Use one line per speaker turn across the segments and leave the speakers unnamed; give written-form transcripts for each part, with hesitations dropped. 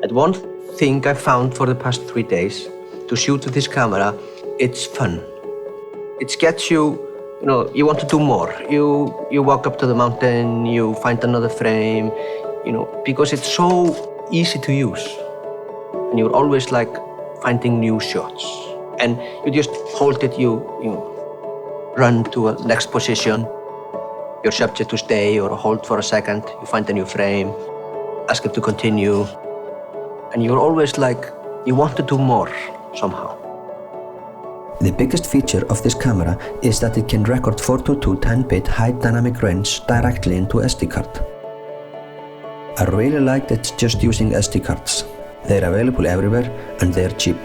And one thing I found for the past 3 days to shoot with this camera, it's fun. It gets you, you want to do more. You walk up to the mountain, you find another frame, because it's so easy to use. And you're always like finding new shots. And you just hold it, you run to a next position. You're subject to stay or hold for a second. You find a new frame, ask it to continue. And you're always like, you want to do more somehow.
The biggest feature of this camera is that it can record 422 10-bit high dynamic range directly into SD card. I really like that it's just using SD cards. They're available everywhere and they're cheap.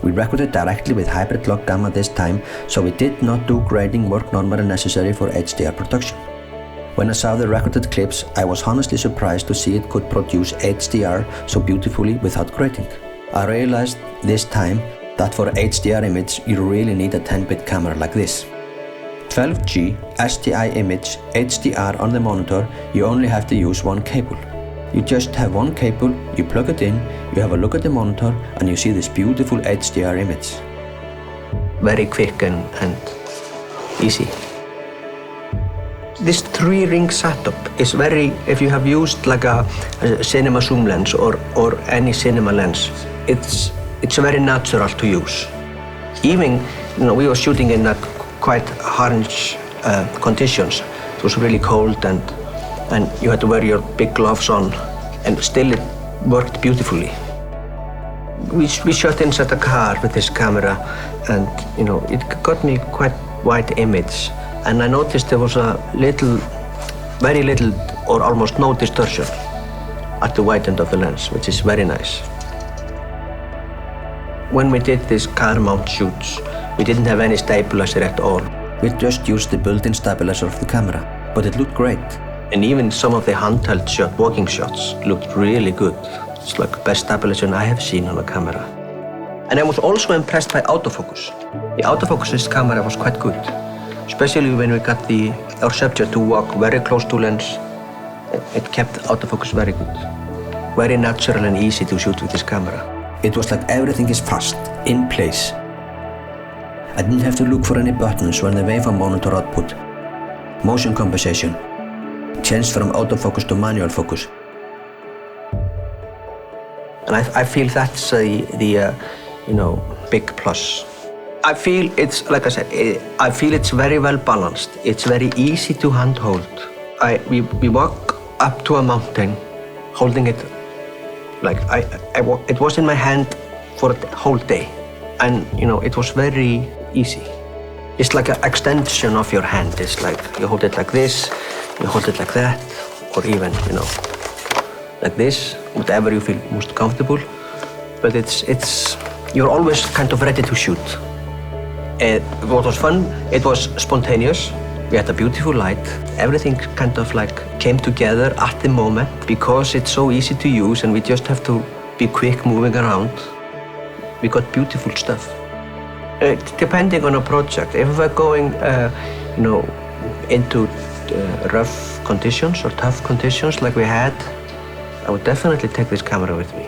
We recorded directly with hybrid log gamma this time, so we did not do grading work normally necessary for HDR production. When I saw the recorded clips, I was honestly surprised to see it could produce HDR so beautifully without grading. I realized this time that for HDR image, you really need a 10-bit camera like this. 12G SDI image HDR on the monitor, you only have to use one cable. You just have one cable, you plug it in, you have a look at the monitor, and you see this beautiful HDR image.
Very quick and easy. This 3-ring setup is very, if you have used like a cinema zoom lens or any cinema lens, it's very natural to use. Even, we were shooting in quite harsh conditions. It was really cold and you had to wear your big gloves on, and still it worked beautifully. We shot inside the car with this camera, and it got me quite wide image. And I noticed there was very little or almost no distortion at the wide end of the lens, which is very nice. When we did these car mount shoots, we didn't have any stabilizer at all.
We just used the built-in stabilizer of the camera, but it looked great.
And even some of the handheld walking shots looked really good. It's like the best stabilization I have seen on a camera. And I was also impressed by autofocus. The autofocus of this camera was quite good. Especially when we got our subject to walk very close to lens, it kept autofocus very good. Very natural and easy to shoot with this camera.
It was like everything is fast, in place. I didn't have to look for any buttons when the waveform monitor output. Motion compensation. Changed from autofocus to manual focus.
And I feel that's the big plus. I feel it's, like I said, I feel it's very well balanced. It's very easy to handhold. We walk up to a mountain, holding it like it was in my hand for the whole day, and it was very easy. It's like an extension of your hand. It's like you hold it like this, you hold it like that, or even like this, whatever you feel most comfortable. But you're always kind of ready to shoot. What was fun, it was spontaneous. We had a beautiful light. Everything kind of came together at the moment because it's so easy to use and we just have to be quick moving around. We got beautiful stuff. Depending on a project, if we're going into rough conditions or tough conditions like we had, I would definitely take this camera with me.